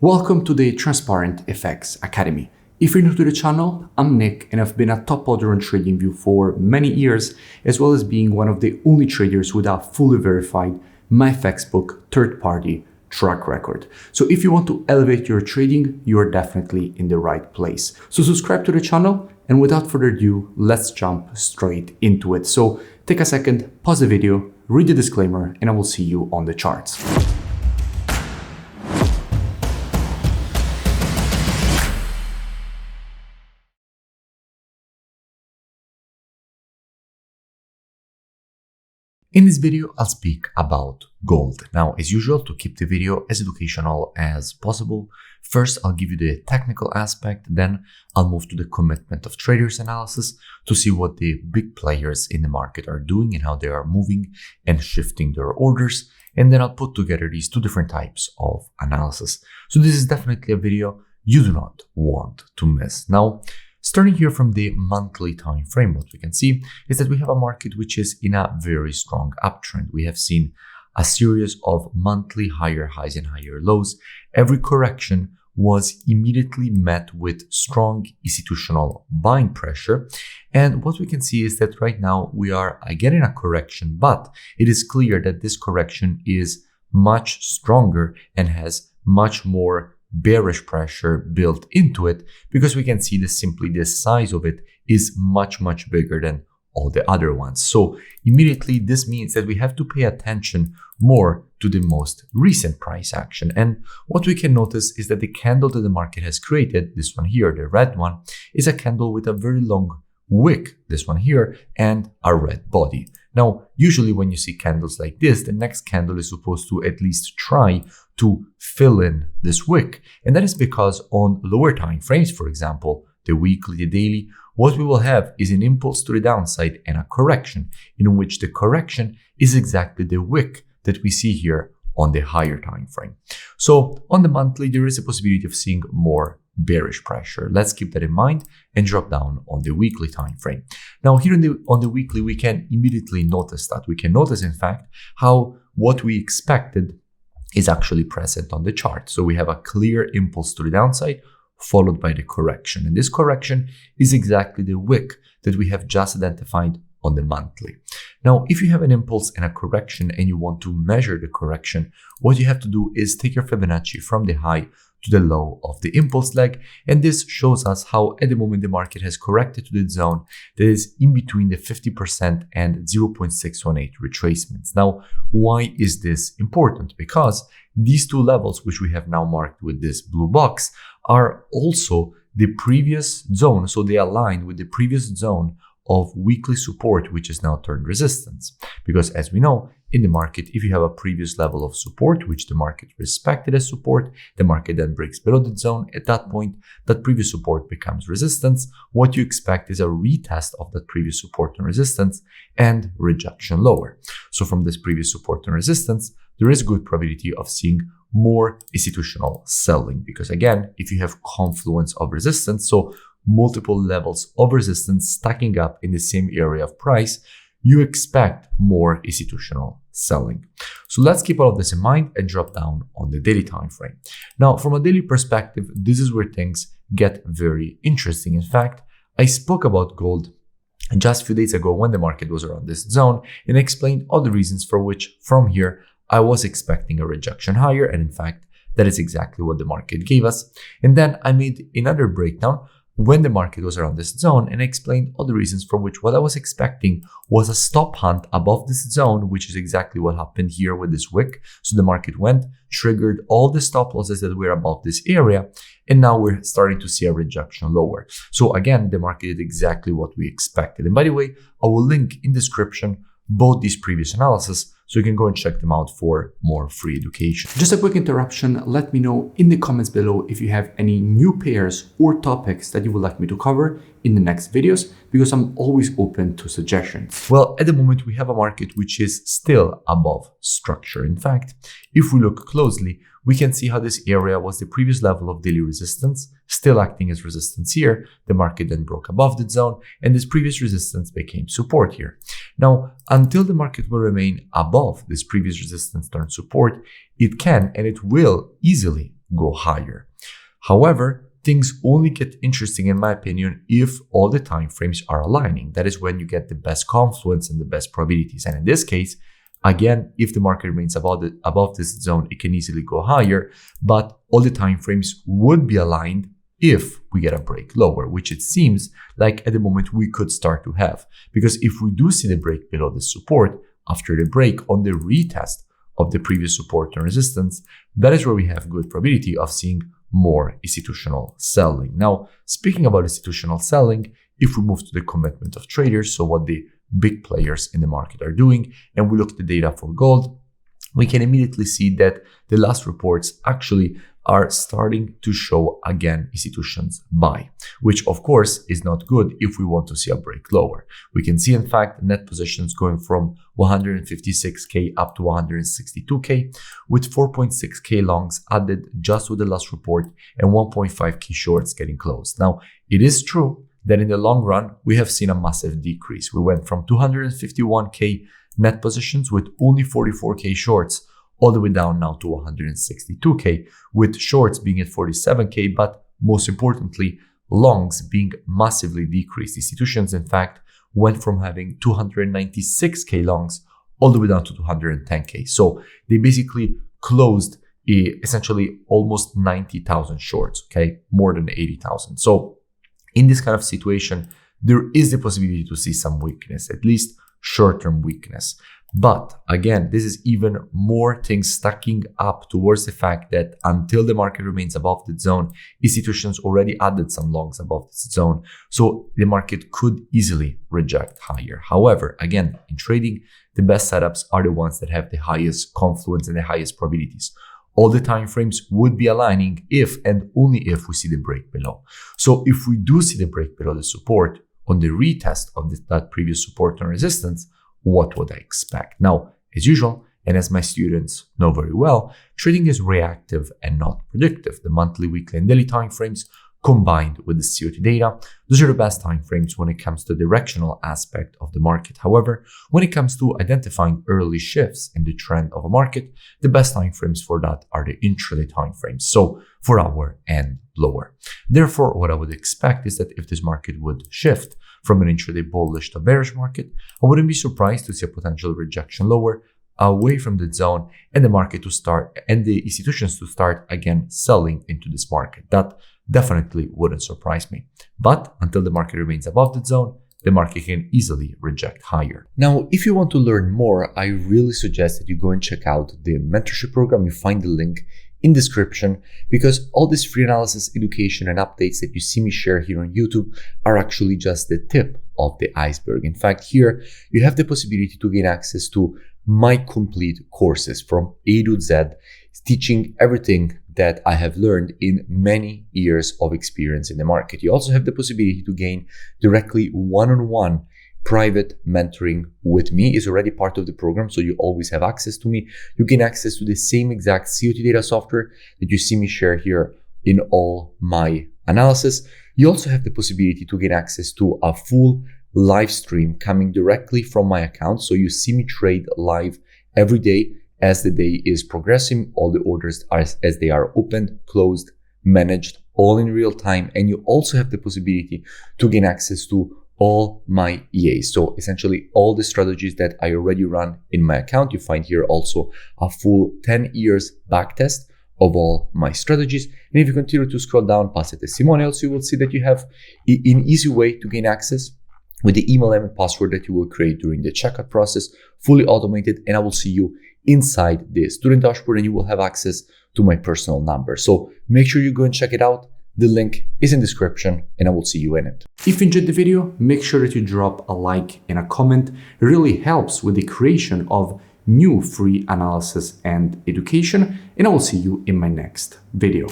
Welcome to the Transparent FX Academy. If you're new to the channel, I'm Nick and I've been a top hodler on TradingView for many years, as well as being one of the only traders with a fully verified MyFXBook third-party track record. So if you want to elevate your trading, you're definitely in the right place. So subscribe to the channel, and without further ado, let's jump straight into it. So take a second, pause the video, read the disclaimer, and I will see you on the charts. In this video, I'll speak about gold. Now, as usual, to keep the video as educational as possible, first I'll give you the technical aspect, then I'll move to the commitment of traders analysis to see what the big players in the market are doing and how they are moving and shifting their orders. And then I'll put together these two different types of analysis. So this is definitely a video you do not want to miss. Now, starting here from the monthly time frame, what we can see is that we have a market which is in a very strong uptrend. We have seen a series of monthly higher highs and higher lows. Every correction was immediately met with strong institutional buying pressure. And what we can see is that right now we are again in a correction, but it is clear that this correction is much stronger and has much more bearish pressure built into it, because we can see that simply the size of it is much bigger than all the other ones. So immediately this means that we have to pay attention more to the most recent price action. And what we can notice is that the candle that the market has created, this one here, the red one, is a candle with a very long wick, this one here, and a red body. Now, usually when you see candles like this, the next candle is supposed to at least try to fill in this wick. And that is because on lower time frames, for example, the weekly, the daily, what we will have is an impulse to the downside and a correction, in which the correction is exactly the wick that we see here on the higher time frame. So on the monthly, there is a possibility of seeing more bearish pressure. Let's keep that in mind and drop down on the weekly time frame. Now here on the weekly, we can immediately notice that. We can notice, in fact, how what we expected is actually present on the chart. So we have a clear impulse to the downside followed by the correction. And this correction is exactly the wick that we have just identified on the monthly. Now, if you have an impulse and a correction and you want to measure the correction, what you have to do is take your Fibonacci from the high to the low of the impulse leg. And this shows us how at the moment the market has corrected to the zone that is in between the 50% and 0.618 retracements. Now, why is this important? Because these two levels, which we have now marked with this blue box, are also the previous zone. So they align with the previous zone of weekly support, which is now turned resistance. Because as we know, in the market, if you have a previous level of support, which the market respected as support, the market then breaks below the zone. At that point, that previous support becomes resistance. What you expect is a retest of that previous support and resistance and rejection lower. So from this previous support and resistance, there is good probability of seeing more institutional selling. Because again, if you have confluence of resistance, so multiple levels of resistance stacking up in the same area of price, you expect more institutional selling. So let's keep all of this in mind and drop down on the daily time frame. Now, from a daily perspective, this is where things get very interesting. In fact, I spoke about gold just a few days ago when the market was around this zone and explained all the reasons for which from here I was expecting a rejection higher. And in fact, that is exactly what the market gave us. And then I made another breakdown when the market was around this zone and explained all the reasons for which what I was expecting was a stop hunt above this zone, which is exactly what happened here with this wick. So the market went, triggered all the stop losses that were above this area, and now we're starting to see a rejection lower. So again, the market did exactly what we expected. And by the way, I will link in description both these previous analysis, so you can go and check them out for more free education. Just a quick interruption. Let me know in the comments below if you have any new pairs or topics that you would like me to cover in the next videos, because I'm always open to suggestions. Well, at the moment, we have a market which is still above structure. In fact, if we look closely, we can see how this area was the previous level of daily resistance, still acting as resistance here. The market then broke above the zone, and this previous resistance became support here. Now, until the market will remain above this previous resistance turn support, it can and it will easily go higher. However, things only get interesting, in my opinion, if all the time frames are aligning. That is when you get the best confluence and the best probabilities. And in this case, again, if the market remains above this zone, it can easily go higher, but all the time frames would be aligned if we get a break lower, which it seems like at the moment we could start to have. Because if we do see the break below the support after the break on the retest of the previous support and resistance, that is where we have good probability of seeing more institutional selling. Now, speaking about institutional selling, if we move to the commitment of traders, so what the big players in the market are doing, and we look at the data for gold, we can immediately see that the last reports actually are starting to show again institutions buy, which of course is not good if we want to see a break lower. We can see in fact net positions going from 156k up to 162k, with 4.6k longs added just with the last report and 1.5k shorts getting closed. Now, it is true that in the long run, we have seen a massive decrease. We went from 251k net positions with only 44k shorts all the way down now to 162k, with shorts being at 47k, but most importantly, longs being massively decreased. Institutions, in fact, went from having 296k longs all the way down to 210k. So they basically closed essentially almost 90,000 shorts, okay? More than 80,000. So in this kind of situation, there is the possibility to see some weakness, at least short-term weakness. But again, this is even more things stacking up towards the fact that until the market remains above the zone, institutions already added some longs above this zone. So the market could easily reject higher. However, again, in trading, the best setups are the ones that have the highest confluence and the highest probabilities. All the time frames would be aligning if and only if we see the break below. So if we do see the break below the support on the retest of that previous support and resistance, what would I expect? Now, as usual, and as my students know very well, trading is reactive and not predictive. The monthly, weekly, and daily time frames combined with the COT data, those are the best time frames when it comes to the directional aspect of the market. However, when it comes to identifying early shifts in the trend of a market, the best time frames for that are the intraday time frames, so 4 hour and lower. Therefore, what I would expect is that if this market would shift from an intraday bullish to bearish market, I wouldn't be surprised to see a potential rejection lower away from the zone and the market to start and the institutions to start again selling into this market. That definitely wouldn't surprise me. But until the market remains above the zone, the market can easily reject higher. Now, if you want to learn more, I really suggest that you go and check out the mentorship program. You find the link in description, because all this free analysis, education, and updates that you see me share here on YouTube are actually just the tip of the iceberg. In fact, here you have the possibility to gain access to my complete courses from A to Z, teaching everything that I have learned in many years of experience in the market. You also have the possibility to gain directly one-on-one private mentoring with me. Is already part of the program, so you always have access to me. You gain access to the same exact COT data software that you see me share here in all my analysis. You also have the possibility to get access to a full live stream coming directly from my account. So you see me trade live every day as the day is progressing. All the orders are as they are opened, closed, managed, all in real time. And you also have the possibility to gain access to all my EAs. So essentially all the strategies that I already run in my account. You find here also a full 10 years backtest of all my strategies. And if you continue to scroll down past the testimonials, you will see that you have an easy way to gain access with the email and password that you will create during the checkout process, fully automated. And I will see you inside the student dashboard and you will have access to my personal number. So make sure you go and check it out. The link is in the description and I will see you in it. If you enjoyed the video, make sure that you drop a like and a comment. It really helps with the creation of new free analysis and education. And I will see you in my next video.